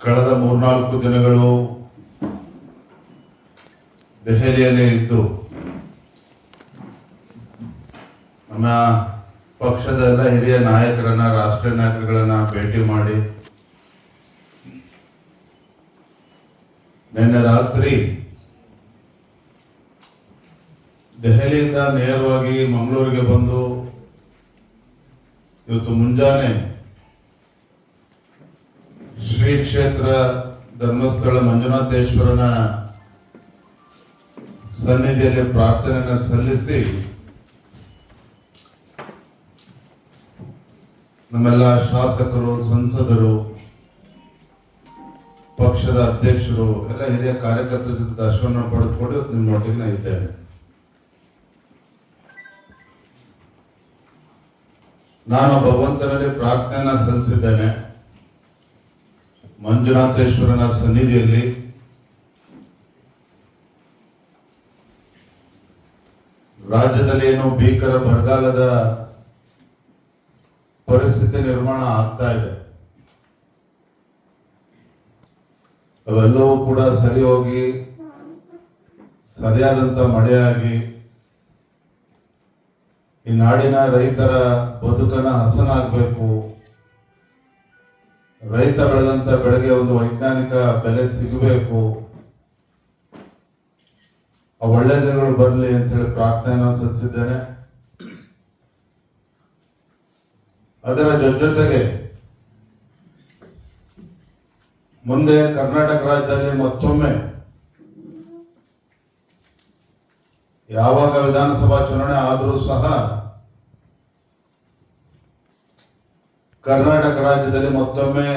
ಕಳೆದ 3-4 ದಿನಗಳು ದೆಹಲಿಯಲ್ಲಿ ಇದ್ದು ನಮ್ಮ ಪಕ್ಷದ ಎಲ್ಲ ಹಿರಿಯ ನಾಯಕರನ್ನ, ರಾಷ್ಟ್ರೀಯ ನಾಯಕರುಗಳನ್ನ ಭೇಟಿ ಮಾಡಿ ನಿನ್ನೆ ರಾತ್ರಿ ದೆಹಲಿಯಿಂದ ನೇರವಾಗಿ ಮಂಗಳೂರಿಗೆ ಬಂದು ಇವತ್ತು ಮುಂಜಾನೆ ಶ್ರೀ ಕ್ಷೇತ್ರ ಧರ್ಮಸ್ಥಳ ಮಂಜುನಾಥೇಶ್ವರನ ಸನ್ನಿಧಿಯಲ್ಲಿ ಪ್ರಾರ್ಥನೆಯನ್ನು ಸಲ್ಲಿಸಿ ನಮ್ಮೆಲ್ಲ ಶಾಸಕರು, ಸಂಸದರು, ಪಕ್ಷದ ಅಧ್ಯಕ್ಷರು ಎಲ್ಲ ಹಿರಿಯ ಕಾರ್ಯಕರ್ತರ ಜೊತೆ ದರ್ಶನ ಪಡೆದುಕೊಂಡು ನಿಮ್ಮೊಟ್ಟಿಗೆ ಇದ್ದೇನೆ. ನಾನು ಭಗವಂತನಲ್ಲಿ ಪ್ರಾರ್ಥನೆಯನ್ನ ಸಲ್ಲಿಸಿದ್ದೇನೆ. ಮಂಜುನಾಥೇಶ್ವರನ ಸನ್ನಿಧಿಯಲ್ಲಿ ರಾಜ್ಯದಲ್ಲಿ ಏನು ಭೀಕರ ಬರಗಾಲದ ಪರಿಸ್ಥಿತಿ ನಿರ್ಮಾಣ ಆಗ್ತಾ ಇದೆ, ಅವೆಲ್ಲವೂ ಕೂಡ ಸರಿ ಹೋಗಿ ಸರಿಯಾದಂತ ಮಳೆಯಾಗಿ ಈ ನಾಡಿನ ರೈತರ ಬದುಕನ್ನ ಹಸನಾಗಬೇಕು, ರೈತ ಬೆಳೆದಂತ ಬೆಳೆಗೆ ಒಂದು ವೈಜ್ಞಾನಿಕ ಬೆಲೆ ಸಿಗಬೇಕು, ಆ ಒಳ್ಳೆ ದಿನಗಳು ಬರಲಿ ಅಂತ ಹೇಳಿ ಪ್ರಾರ್ಥನೆಯನ್ನು ಸಲ್ಲಿಸಿದ್ದೇನೆ. ಅದರ ಜೊತೆಗೆ ಮುಂದೆ ಕರ್ನಾಟಕ ರಾಜ್ಯದಲ್ಲಿ ಮತ್ತೊಮ್ಮೆ ಯಾವಾಗ ವಿಧಾನಸಭಾ ಚುನಾವಣೆ ಆದರೂ ಸಹ ಕರ್ನಾಟಕ ರಾಜ್ಯದಲ್ಲಿ ಮತ್ತೊಮ್ಮೆ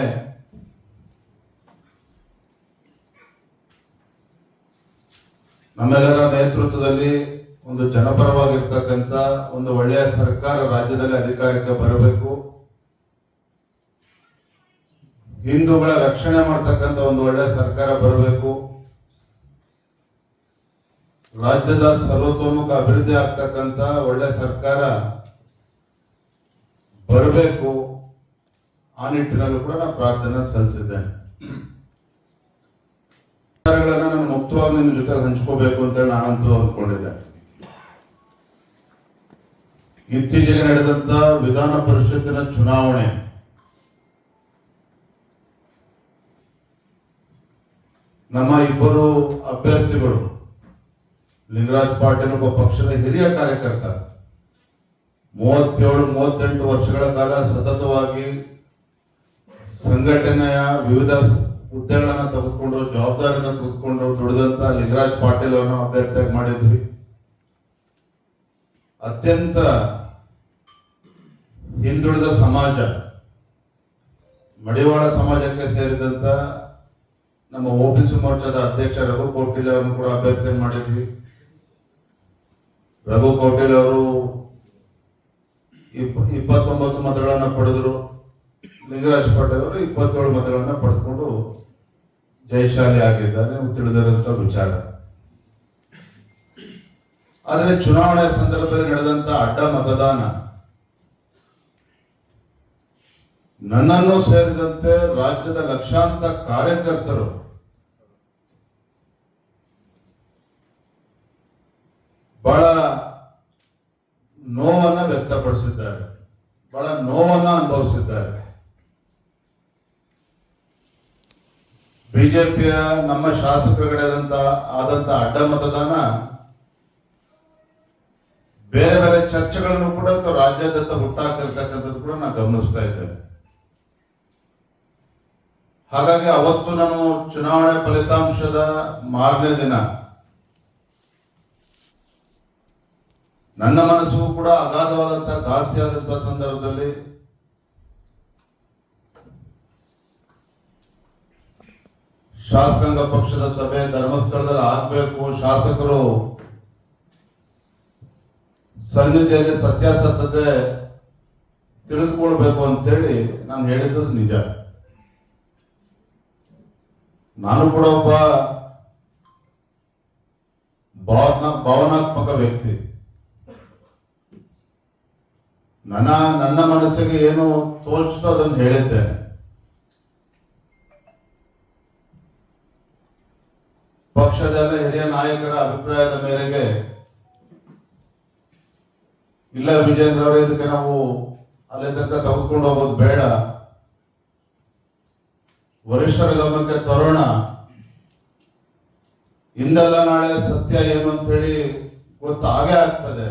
ನಮ್ಮೆಲ್ಲರ ನೇತೃತ್ವದಲ್ಲಿ ಒಂದು ಜನಪರವಾಗಿರ್ತಕ್ಕಂಥ ಒಂದು ಒಳ್ಳೆಯ ಸರ್ಕಾರ ರಾಜ್ಯದಲ್ಲಿ ಅಧಿಕಾರಕ್ಕೆ ಬರಬೇಕು, ಹಿಂದೂಗಳ ರಕ್ಷಣೆ ಮಾಡ್ತಕ್ಕಂಥ ಒಂದು ಒಳ್ಳೆಯ ಸರ್ಕಾರ ಬರಬೇಕು, ರಾಜ್ಯದ ಸರ್ವತೋಮುಖ ಅಭಿವೃದ್ಧಿ ಆಗ್ತಕ್ಕಂಥ ಒಳ್ಳೆಯ ಸರ್ಕಾರ ಬರಬೇಕು. ಆ ನಿಟ್ಟಿನಲ್ಲೂ ಕೂಡ ನಾನು ಪ್ರಾರ್ಥನೆ ಸಲ್ಲಿಸಿದ್ದೇನೆ. ನಾನು ಮುಕ್ತವಾಗಿ ನಿಮ್ಮ ಜೊತೆ ಹಂಚ್ಕೋಬೇಕು ಅಂತ ನಾನಂತೂ ಅಂದ್ಕೊಂಡಿದ್ದೆ. ಇತ್ತೀಚೆಗೆ ನಡೆದಂತ ವಿಧಾನ ಪರಿಷತ್ತಿನ ಚುನಾವಣೆ ನಮ್ಮ ಇಬ್ಬರು ಅಭ್ಯರ್ಥಿಗಳು, ಲಿಂಗರಾಜ್ ಪಾಟೀಲ್ ಒಬ್ಬ ಪಕ್ಷದ ಹಿರಿಯ ಕಾರ್ಯಕರ್ತ, 37-38 ವರ್ಷಗಳ ಕಾಲ ಸತತವಾಗಿ ಸಂಘಟನೆಯ ವಿವಿಧ ಹುದ್ದೆಗಳನ್ನ ತೆಗೆದುಕೊಂಡು, ಜವಾಬ್ದಾರಿನ ತೆಗೆದುಕೊಂಡು ದುಡಿದಂತ ಲಿಂಗರಾಜ್ ಪಾಟೀಲ್ ಅವರನ್ನು ಅಭ್ಯರ್ಥಿಯಾಗಿ ಮಾಡಿದ್ವಿ. ಅತ್ಯಂತ ಹಿಂದುಳಿದ ಸಮಾಜ, ಮಡಿವಾಳ ಸಮಾಜಕ್ಕೆ ಸೇರಿದಂತ ನಮ್ಮ ಓಬಿಸಿ ಮೋರ್ಚಾದ ಅಧ್ಯಕ್ಷ ರಘು ಕೌಟಿಲ್ಯ ಅವರನ್ನು ಕೂಡ ಅಭ್ಯರ್ಥಿ ಮಾಡಿದ್ವಿ. ರಘು ಕೌಟಿಲ್ಯ ಅವರು 29 ಮತಗಳನ್ನ ಪಡೆದರು. ಲಿಂಗರಾಜ್ ಪಾಟೀಲ್ ಅವರು 27 ಮತಗಳನ್ನ ಪಡೆದುಕೊಂಡು ಜಯಶಾಲಿ ಆಗಿದ್ದಾರೆ, ತಿಳಿದಿರುವಂತ ವಿಚಾರ. ಆದರೆ ಚುನಾವಣೆ ಸಂದರ್ಭದಲ್ಲಿ ನಡೆದಂತ ಅಡ್ಡ ಮತದಾನ ನನ್ನನ್ನು ಸೇರಿದಂತೆ ರಾಜ್ಯದ ಲಕ್ಷಾಂತರ ಕಾರ್ಯಕರ್ತರು ಬಹಳ ನೋವನ್ನ ವ್ಯಕ್ತಪಡಿಸಿದ್ದಾರೆ, ಬಹಳ ನೋವನ್ನ ಅನುಭವಿಸಿದ್ದಾರೆ. ಬಿಜೆಪಿಯ ನಮ್ಮ ಶಾಸಕರುಗಳೇ ಆದಂತ ಅಡ್ಡ ಮತದಾನ ಬೇರೆ ಬೇರೆ ಚರ್ಚೆಗಳನ್ನು ಕೂಡ ರಾಜ್ಯಾದ್ಯಂತ ಹುಟ್ಟಾಕಿರ್ತಕ್ಕಂಥದ್ದು ಕೂಡ ನಾನು ಗಮನಿಸ್ತಾ ಇದ್ದೇನೆ. ಹಾಗಾಗಿ ಅವತ್ತು ನಾನು ಚುನಾವಣೆ ಫಲಿತಾಂಶದ ಮಾರನೇ ದಿನ ನನ್ನ ಮನಸ್ಸು ಕೂಡ ಅಗಾಧವಾದಂತ ಘಾಸಿಯಾದಂತಹ ಸಂದರ್ಭದಲ್ಲಿ ಶಾಸಕಾಂಗ ಪಕ್ಷದ ಸಭೆ ಧರ್ಮಸ್ಥಳದಲ್ಲಿ ಆಗ್ಬೇಕು, ಶಾಸಕರು ಸನ್ನಿಧಿಯಲ್ಲಿ ಸತ್ಯಾಸತ್ಯತೆ ತಿಳಿದುಕೊಳ್ಬೇಕು ಅಂತೇಳಿ ನಾನು ಹೇಳಿದ್ದು ನಿಜ. ನಾನು ಕೂಡ ಒಬ್ಬ ಭಾವನಾತ್ಮಕ ವ್ಯಕ್ತಿ. ನನ್ನ ಮನಸ್ಸಿಗೆ ಏನು ತೋಚ್ತೋ ಅದನ್ನು ಹೇಳಿದ್ದೇನೆ. ಪಕ್ಷದ ಎಲ್ಲ ಹಿರಿಯ ನಾಯಕರ ಅಭಿಪ್ರಾಯದ ಮೇರೆಗೆ ಇಲ್ಲ ವಿಜೇಂದ್ರ ಅವರೇ, ಇದಕ್ಕೆ ನಾವು ಅಲ್ಲಿ ತನಕ ತೆಗೆದುಕೊಂಡು ಹೋಗೋದು ಬೇಡ, ವರಿಷ್ಠರ ಗಮನಕ್ಕೆ ತರೋಣ, ಇಂದಲ್ಲ ನಾಳೆ ಸತ್ಯ ಏನು ಅಂತ ಹೇಳಿ ಗೊತ್ತಾಗೇ ಆಗ್ತದೆ.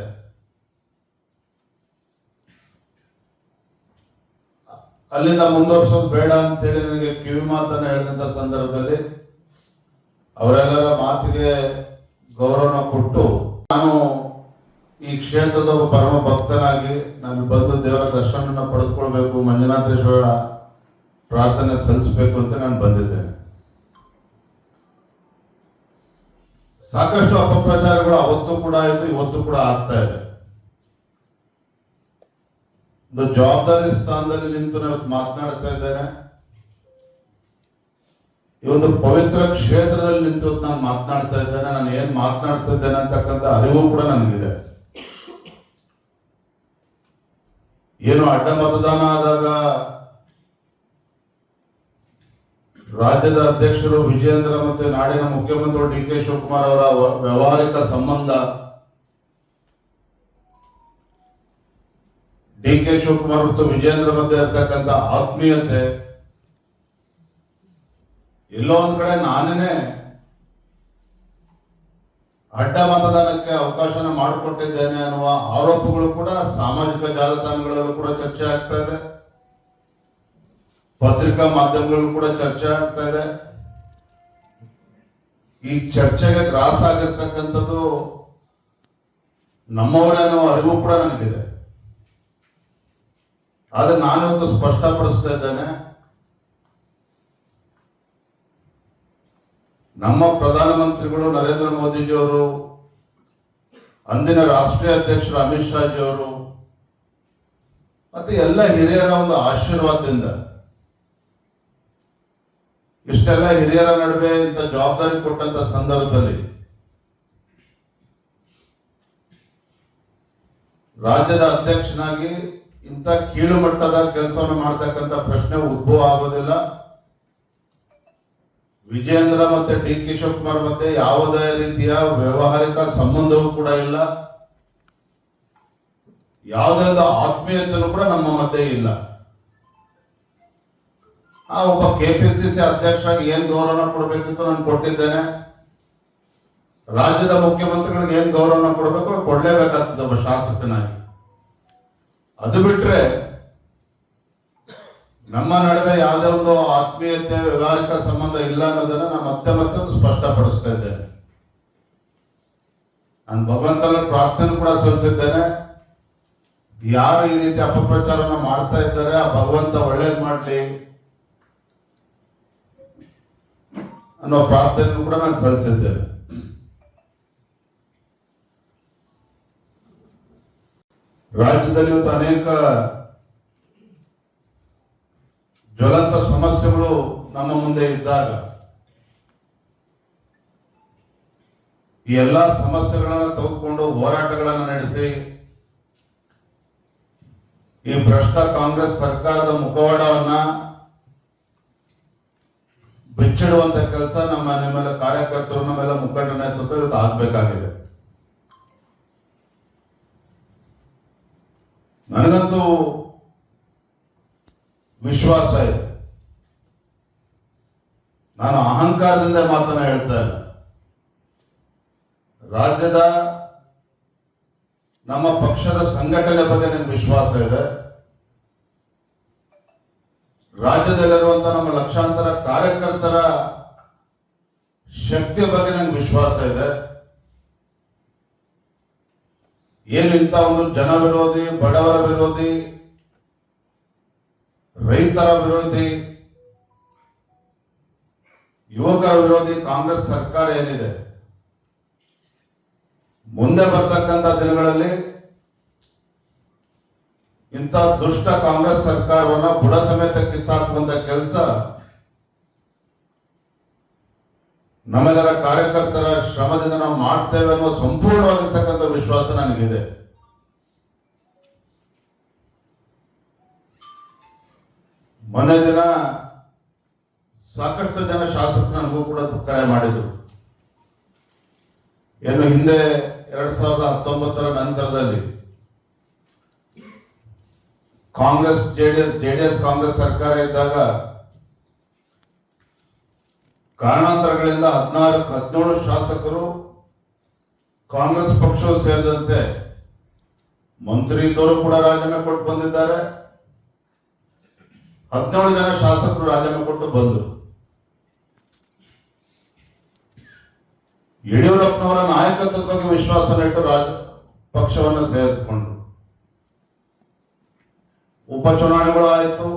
ಅಲ್ಲಿಂದ ಮುಂದುವರ್ಸೋದು ಬೇಡ ಅಂತೇಳಿ ನನಗೆ ಕಿವಿ ಮಾತನ್ನ ಹೇಳಿದಂತ ಸಂದರ್ಭದಲ್ಲಿ ಅವರೆಲ್ಲರ ಮಾತಿಗೆ ಗೌರವ ಕೊಟ್ಟು, ನಾನು ಈ ಕ್ಷೇತ್ರದ ಒಬ್ಬ ಪರಮ ಭಕ್ತನಾಗಿ ನಾನು ಬಂದು ದೇವರ ದರ್ಶನ ಪಡೆದುಕೊಳ್ಬೇಕು, ಮಂಜುನಾಥೇಶ್ವರ ಪ್ರಾರ್ಥನೆ ಸಲ್ಲಿಸಬೇಕು ಅಂತ ನಾನು ಬಂದಿದ್ದೇನೆ. ಸಾಕಷ್ಟು ಅಪಪ್ರಚಾರಗಳು ಅವತ್ತು ಕೂಡ ಆಯಿತು, ಇವತ್ತು ಕೂಡ ಆಗ್ತಾ ಇದೆ. ಒಂದು ಜವಾಬ್ದಾರಿ ಸ್ಥಾನದಲ್ಲಿ ನಿಂತು ನಾವು ಮಾತನಾಡ್ತಾ ಇದ್ದೇನೆ. ಈ ಒಂದು ಪವಿತ್ರ ಕ್ಷೇತ್ರದಲ್ಲಿ ನಿಂತು ನಾನು ಮಾತನಾಡ್ತಾ ಇದ್ದೇನೆ. ನಾನು ಏನ್ ಮಾತನಾಡ್ತಾ ಇದ್ದೇನೆ ಅಂತಕ್ಕಂಥ ಅರಿವು ಕೂಡ ನನಗಿದೆ. ಏನು ಅಡ್ಡ ಮತದಾನ ಆದಾಗ ರಾಜ್ಯದ ಅಧ್ಯಕ್ಷರು ವಿಜೇಂದ್ರ ಮತ್ತು ನಾಡಿನ ಮುಖ್ಯಮಂತ್ರಿ ಡಿ ಕೆ ಶಿವಕುಮಾರ್ ಅವರ ವ್ಯವಹಾರಿಕ ಸಂಬಂಧ, ಡಿ ಕೆ ಶಿವಕುಮಾರ್ ಮತ್ತು ವಿಜೇಂದ್ರ ಮಧ್ಯೆ ಇರ್ತಕ್ಕಂಥ ಆತ್ಮೀಯತೆ, ಎಲ್ಲೋ ಒಂದ್ ಕಡೆ ನಾನೇ ಅಡ್ಡ ಮತದಾನಕ್ಕೆ ಅವಕಾಶನ ಮಾಡಿಕೊಟ್ಟಿದ್ದೇನೆ ಅನ್ನುವ ಆರೋಪಗಳು ಕೂಡ ಸಾಮಾಜಿಕ ಜಾಲತಾಣಗಳಲ್ಲೂ ಕೂಡ ಚರ್ಚೆ ಆಗ್ತಾ ಇದೆ, ಪತ್ರಿಕಾ ಮಾಧ್ಯಮಗಳು ಕೂಡ ಚರ್ಚೆ ಆಗ್ತಾ ಇದೆ. ಈ ಚರ್ಚೆಗೆ ಗ್ರಾಸ ಆಗಿರ್ತಕ್ಕಂಥದ್ದು ನಮ್ಮವರೇ ಅನ್ನೋ ಅರಿವು ಕೂಡ ನನಗಿದೆ. ಆದ್ರೆ ನಾನೊಂದು ಸ್ಪಷ್ಟಪಡಿಸ್ತಾ ಇದ್ದೇನೆ, ನಮ್ಮ ಪ್ರಧಾನಮಂತ್ರಿಗಳು ನರೇಂದ್ರ ಮೋದಿಜಿಯವರು, ಅಂದಿನ ರಾಷ್ಟ್ರೀಯ ಅಧ್ಯಕ್ಷರು ಅಮಿತ್ ಶಾಜಿ ಅವರು ಮತ್ತೆ ಎಲ್ಲ ಹಿರಿಯರ ಒಂದು ಆಶೀರ್ವಾದದಿಂದ ಇಷ್ಟೆಲ್ಲ ಹಿರಿಯರ ನಡುವೆ ಇಂಥ ಜವಾಬ್ದಾರಿ ಕೊಟ್ಟಂತ ಸಂದರ್ಭದಲ್ಲಿ ರಾಜ್ಯದ ಅಧ್ಯಕ್ಷನಾಗಿ ಇಂಥ ಕೀಳು ಮಟ್ಟದ ಕೆಲಸವನ್ನು ಮಾಡ್ತಕ್ಕಂಥ ಪ್ರಶ್ನೆ ಉದ್ಭವ ಆಗೋದಿಲ್ಲ. ವಿಜೇಂದ್ರ ಮತ್ತೆ ಡಿ ಕೆ ಶಿವಕುಮಾರ್ ಮಧ್ಯೆ ಯಾವುದೇ ರೀತಿಯ ವ್ಯವಹಾರಿಕ ಸಂಬಂಧವೂ ಕೂಡ ಇಲ್ಲ, ಯಾವುದೇ ಒಂದು ಆತ್ಮೀಯತೆಯೂ ಕೂಡ ನಮ್ಮ ಮಧ್ಯೆ ಇಲ್ಲ. ಆ ಒಬ್ಬ ಕೆಪಿಸಿಸಿ ಅಧ್ಯಕ್ಷರಾಗಿ ಏನ್ ಗೌರವ ಕೊಡ್ಬೇಕಿತ್ತು ನಾನು ಕೊಟ್ಟಿದ್ದೇನೆ. ರಾಜ್ಯದ ಮುಖ್ಯಮಂತ್ರಿಗಳಿಗೆ ಏನ್ ಗೌರವ ಕೊಡ್ಬೇಕು ಅವ್ರು ಕೊಡ್ಲೇಬೇಕಾಗ್ತದೆ ಒಬ್ಬ ಶಾಸಕನಾಗಿ. ಅದು ಬಿಟ್ರೆ ನಮ್ಮ ನಡುವೆ ಯಾವುದೇ ಒಂದು ಆತ್ಮೀಯತೆ ವ್ಯವಹಾರಿಕ ಸಂಬಂಧ ಇಲ್ಲ ಅನ್ನೋದನ್ನ ನಾನು ಮತ್ತೆ ಸ್ಪಷ್ಟಪಡಿಸ್ತಾ ಇದ್ದೇನೆ. ನಾನು ಭಗವಂತನ ಪ್ರಾರ್ಥನೆ ಕೂಡ ಸಲ್ಲಿಸಿದ್ದೇನೆ. ಯಾರು ಈ ರೀತಿ ಅಪಪ್ರಚಾರವನ್ನು ಮಾಡ್ತಾ ಇದ್ದಾರೆ ಆ ಭಗವಂತ ಒಳ್ಳೇದ್ ಮಾಡ್ಲಿ ಅನ್ನೋ ಪ್ರಾರ್ಥನೆ ಕೂಡ ನಾನು ಸಲ್ಲಿಸಿದ್ದೇನೆ. ರಾಜ್ಯದಲ್ಲಿ ಇವತ್ತು ಅನೇಕ ಜ್ವಲಂತ ಸಮಸ್ಯೆಗಳು ನಮ್ಮ ಮುಂದೆ ಇದ್ದಾಗ ಈ ಎಲ್ಲಾ ಸಮಸ್ಯೆಗಳನ್ನ ತೆಗೆದುಕೊಂಡು ಹೋರಾಟಗಳನ್ನು ನಡೆಸಿ ಈ ಭ್ರಷ್ಟ ಕಾಂಗ್ರೆಸ್ ಸರ್ಕಾರದ ಮುಖವಾಡವನ್ನ ಬಿಚ್ಚಿಡುವಂತ ಕೆಲಸ ನಿಮ್ಮೆಲ್ಲ ಕಾರ್ಯಕರ್ತರು, ನಮ್ಮೆಲ್ಲ ಮುಖಂಡರ ನೇತೃತ್ವ ಇವತ್ತು ಆಗ್ಬೇಕಾಗಿದೆ. ನನಗಂತೂ ವಿಶ್ವಾಸ ಇದೆ. ನಾನು ಅಹಂಕಾರದಿಂದ ಮಾತನ್ನ ಹೇಳ್ತಾ ಇಲ್ಲ. ರಾಜ್ಯದ ನಮ್ಮ ಪಕ್ಷದ ಸಂಘಟನೆ ಬಗ್ಗೆ ನನಗೆ ವಿಶ್ವಾಸ ಇದೆ. ರಾಜ್ಯದಲ್ಲಿರುವಂತಹ ನಮ್ಮ ಲಕ್ಷಾಂತರ ಕಾರ್ಯಕರ್ತರ ಶಕ್ತಿಯ ಬಗ್ಗೆ ನನಗೆ ವಿಶ್ವಾಸ ಇದೆ. ಏನು ಇಂಥ ಒಂದು ಜನ ವಿರೋಧಿ, ಬಡವರ ವಿರೋಧಿ, ರೈತರ ವಿರೋಧಿ, ಯುವಕರ ವಿರೋಧಿ ಕಾಂಗ್ರೆಸ್ ಸರ್ಕಾರ ಏನಿದೆ, ಮುಂದೆ ಬರ್ತಕ್ಕಂಥ ದಿನಗಳಲ್ಲಿ ಇಂಥ ದುಷ್ಟ ಕಾಂಗ್ರೆಸ್ ಸರ್ಕಾರವನ್ನ ಬುಡ ಸಮೇತ ಕಿತ್ತಾಕುವಂತ ಕೆಲಸ ನಮ್ಮೆಲ್ಲರ ಕಾರ್ಯಕರ್ತರ ಶ್ರಮದಿಂದ ನಾವು ಮಾಡ್ತೇವೆ ಅನ್ನುವ ಸಂಪೂರ್ಣವಾಗಿರ್ತಕ್ಕಂಥ ವಿಶ್ವಾಸ ನನಗಿದೆ. ಮೊನ್ನೆ ದಿನ ಸಾಕಷ್ಟು ಜನ ಶಾಸಕರು ನನಗೂ ಕೂಡ ಕರೆ ಮಾಡಿದ್ರು. ಏನು ಹಿಂದೆ 2019 ನಂತರದಲ್ಲಿ ಕಾಂಗ್ರೆಸ್ ಜೆಡಿಎಸ್ ಕಾಂಗ್ರೆಸ್ ಸರ್ಕಾರ ಇದ್ದಾಗ ಕಾರಣಾಂತರಗಳಿಂದ 17 ಶಾಸಕರು ಕಾಂಗ್ರೆಸ್ ಪಕ್ಷವು ಸೇರಿದಂತೆ ಮಂತ್ರಿ ಇದ್ದವರು ಕೂಡ ರಾಜೀನಾಮೆ ಕೊಟ್ಟು ಬಂದಿದ್ದಾರೆ. 17 ಜನ ಶಾಸಕರು ರಾಜೀನಾಮೆ ಕೊಟ್ಟು ಬಂದರು. ಯಡಿಯೂರಪ್ಪನವರ ನಾಯಕತ್ವದ ಬಗ್ಗೆ ವಿಶ್ವಾಸನಿಟ್ಟು ಪಕ್ಷವನ್ನು ಸೇರಿಸಿಕೊಂಡ್ರು. ಉಪಚುನಾವಣೆಗಳು ಆಯಿತು.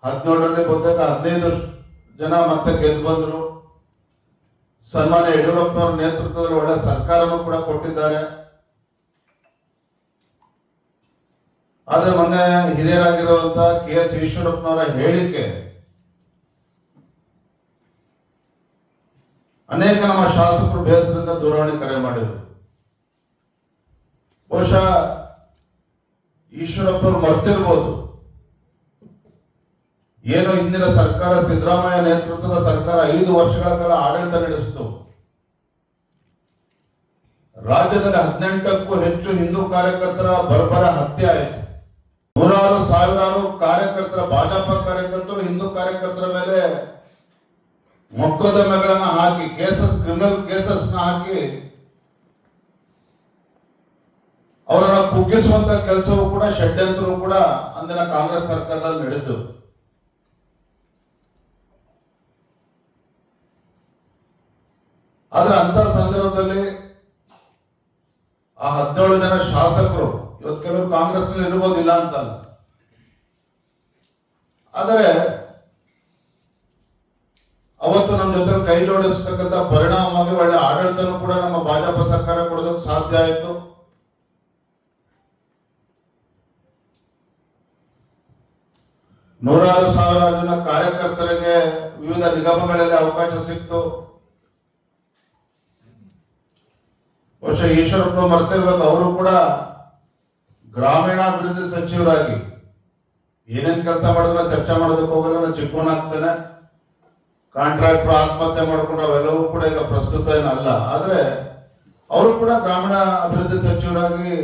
17ರಲ್ಲಿ ಬಹುತೇಕ 15 ಜನ ಮತ್ತೆ ಗೆದ್ದು ಬಂದರು. ಸನ್ಮಾನ್ಯ ಯಡಿಯೂರಪ್ಪನವರ ನೇತೃತ್ವದಲ್ಲಿ ಒಳ್ಳೆ ಸರ್ಕಾರವನ್ನು ಕೂಡ ಕೊಟ್ಟಿದ್ದಾರೆ. ಆದ್ರೆ ಮೊನ್ನೆ ಹಿರಿಯರಾಗಿರುವಂತಹ KS ಈಶ್ವರಪ್ಪನವರ ಹೇಳಿಕೆ ಅನೇಕ ನಮ್ಮ ಶಾಸಕರು ಬೇಸರದಿಂದ ದೂರವಾಣಿ ಕರೆ ಮಾಡಿದರು. ಬಹುಶಃ ಈಶ್ವರಪ್ಪನವರು ಮರ್ತಿರ್ಬೋದು, ಏನು ಹಿಂದಿನ ಸರ್ಕಾರ ಸಿದ್ದರಾಮಯ್ಯ ನೇತೃತ್ವದ ಸರ್ಕಾರ 5 ವರ್ಷಗಳ ಕಾಲ ಆಡಳಿತ ನಡೆಸಿತು. ರಾಜ್ಯದಲ್ಲಿ 18ಕ್ಕೂ ಹೆಚ್ಚು ಹಿಂದೂ ಕಾರ್ಯಕರ್ತರ ಬರ್ಬರ ಹತ್ಯೆ ಆಯಿತು. ನೂರಾರು ಸಾವಿರಾರು ಕಾರ್ಯಕರ್ತರ ಭಾಜಪ ಕಾರ್ಯಕರ್ತರು ಹಿಂದೂ ಕಾರ್ಯಕರ್ತರ ಮೇಲೆ ಮೊಕದ್ದಮೆಗಳನ್ನ ಹಾಕಿ ಕ್ರಿಮಿನಲ್ ಕೇಸಸ್ ಹಾಕಿ ಅವರನ್ನ ಕುಗ್ಗಿಸುವಂತ ಕೆಲಸವೂ ಕೂಡ ಷಡ್ಯಂತ್ರವೂ ಕೂಡ ಅಂದಿನ ಕಾಂಗ್ರೆಸ್ ಸರ್ಕಾರದಲ್ಲಿ ನಡೆಯಿತು. ಆದ್ರೆ ಅಂತ ಸಂದರ್ಭದಲ್ಲಿ ಆ 17 ಜನ ಶಾಸಕರು ಇವತ್ತು ಕೆಲವರು ಕಾಂಗ್ರೆಸ್ ನಲ್ಲಿ ಇರ್ಬೋದಿಲ್ಲ ಅಂತಲ್ಲ, ಆದರೆ ಅವತ್ತು ನಮ್ಮ ಜೊತೆ ಕೈ ಜೋಡಿಸತಕ್ಕಂಥ ಪರಿಣಾಮವಾಗಿ ಒಳ್ಳೆ ಆಡಳಿತನೂ ಕೂಡ ನಮ್ಮ ಭಾಜಪ ಸರ್ಕಾರ ಕೊಡೋದಕ್ಕೆ ಸಾಧ್ಯ ಆಯಿತು. ನೂರಾರು ಸಾವಿರಾರು ಜನ ಕಾರ್ಯಕರ್ತರಿಗೆ ವಿವಿಧ ನಿಗಮಗಳಲ್ಲಿ ಅವಕಾಶ ಸಿಕ್ತು. ಬಹುಶಃ ಈಶ್ವರಪ್ಪ ಮರ್ತಿರ್ಬೇಕು, ಅವರು ಕೂಡ ಗ್ರಾಮೀಣಾಭಿವೃದ್ಧಿ ಸಚಿವರಾಗಿ ಏನೇನ್ ಕೆಲಸ ಮಾಡಿದ್ರೆ ಚರ್ಚೆ ಮಾಡೋದಕ್ಕೆ ಹೋಗಲ್ಲ. ಚಿಕ್ಕವನಾಗ್ತಾನೆ, ಕಾಂಟ್ರಾಕ್ಟರ್ ಆತ್ಮಹತ್ಯೆ ಮಾಡ್ಕೊಂಡು ಅವೆಲ್ಲವೂ ಕೂಡ ಈಗ ಪ್ರಸ್ತುತ ಏನಲ್ಲ. ಆದ್ರೆ ಅವರು ಕೂಡ ಗ್ರಾಮೀಣ ಅಭಿವೃದ್ಧಿ ಸಚಿವರಾಗಿ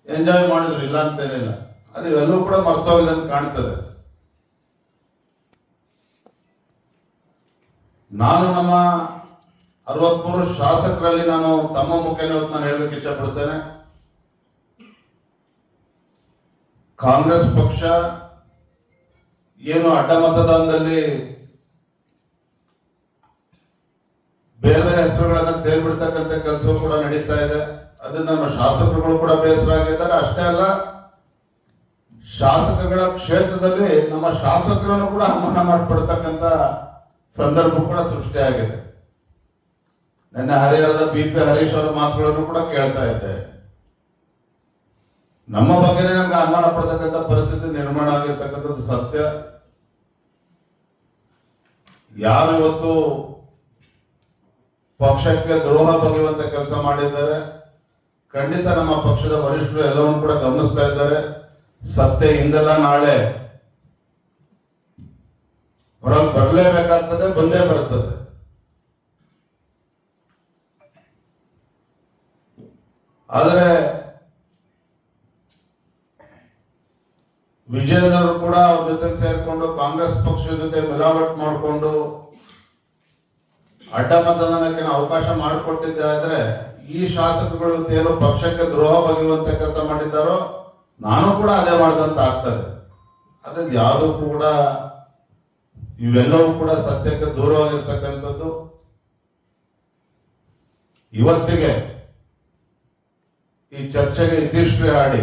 ಎಂಜಾಯ್ ಮಾಡಿದ್ರು, ಇಲ್ಲ ಅಂತೇನಿಲ್ಲ. ಅದು ಇವೆಲ್ಲವೂ ಕೂಡ ಮರ್ತೋಗಿದೆ ಅಂತ ಕಾಣ್ತದೆ. ನಾನು ನಮ್ಮ 63 ಶಾಸಕರಲ್ಲಿ ನಾನು ತಮ್ಮ ಮುಖೇನ ನಾನು ಹೇಳಲಿಕ್ಕೆ ಇಷ್ಟಪಡ್ತೇನೆ. ಕಾಂಗ್ರೆಸ್ ಪಕ್ಷ ಏನು ಅಡ್ಡ ಮತದಾನದಲ್ಲಿ ಬೇರೆ ಬೇರೆ ಹೆಸರುಗಳನ್ನ ತೇಲ್ಬಿಡ್ತಕ್ಕಂಥ ಕೆಲಸವೂ ಕೂಡ ನಡೀತಾ ಇದೆ. ಅದರಿಂದ ನಮ್ಮ ಶಾಸಕರುಗಳು ಕೂಡ ಬೇಸರ ಆಗಿದ್ದಾರೆ. ಅಷ್ಟೇ ಅಲ್ಲ, ಶಾಸಕಗಳ ಕ್ಷೇತ್ರದಲ್ಲಿ ನಮ್ಮ ಶಾಸಕರನ್ನು ಕೂಡ ಅವಮಾನ ಮಾಡಿಬಿಡ್ತಕ್ಕಂಥ ಸಂದರ್ಭ ಕೂಡ ಸೃಷ್ಟಿಯಾಗಿದೆ. ನಿನ್ನೆ ಹರಿಹರದ BP ಹರೀಶ್ ಅವರ ಮಾತುಗಳನ್ನು ಕೂಡ ಕೇಳ್ತಾ ಇದ್ದೆ. ನಮ್ಮ ಬಗ್ಗೆನೇ ನಮ್ಗೆ ಅನುಮಾನ ಪಡ್ತಕ್ಕಂಥ ಪರಿಸ್ಥಿತಿ ನಿರ್ಮಾಣ ಆಗಿರ್ತಕ್ಕಂಥದ್ದು ಸತ್ಯ. ಯಾರು ಇವತ್ತು ಪಕ್ಷಕ್ಕೆ ದ್ರೋಹ ಬಗೆಯುವಂತ ಕೆಲಸ ಮಾಡಿದ್ದಾರೆ, ಖಂಡಿತ ನಮ್ಮ ಪಕ್ಷದ ವರಿಷ್ಠರು ಎಲ್ಲವನ್ನು ಕೂಡ ಗಮನಿಸ್ತಾ ಇದ್ದಾರೆ. ಸತ್ಯ ಹಿಂದೆಲ್ಲ ನಾಳೆ ಹೊರಗೆ ಬರಲೇಬೇಕಾಗ್ತದೆ, ಬಂದೇ ಬರುತ್ತದೆ. ಆದರೆ ವಿಜಯದವರು ಕೂಡ ಅವ್ರ ಜೊತೆ ಸೇರ್ಕೊಂಡು ಕಾಂಗ್ರೆಸ್ ಪಕ್ಷದ ಜೊತೆ ಮಿಲಾವಟ್ ಮಾಡಿಕೊಂಡು ಅಡ್ಡ ಮತದಾನಕ್ಕೆ ಅವಕಾಶ ಮಾಡಿಕೊಟ್ಟಿದ್ದೆ. ಆದ್ರೆ ಈ ಶಾಸಕರು ಏನು ಪಕ್ಷಕ್ಕೆ ದ್ರೋಹ ಬಗೆಯುವಂತ ಕೆಲಸ ಮಾಡಿದ್ದಾರೋ ನಾನು ಕೂಡ ಅದೇ ಮಾಡಿದಂತ ಆಗ್ತದೆ. ಅದೇ ಯಾವುದು ಕೂಡ ಇವೆಲ್ಲವೂ ಕೂಡ ಸತ್ಯಕ್ಕೆ ದೂರವಾಗಿರ್ತಕ್ಕಂಥದ್ದು. ಇವತ್ತಿಗೆ ಈ ಚರ್ಚೆಗೆ ಇತಿಶ್ರೀ ಆಡಿ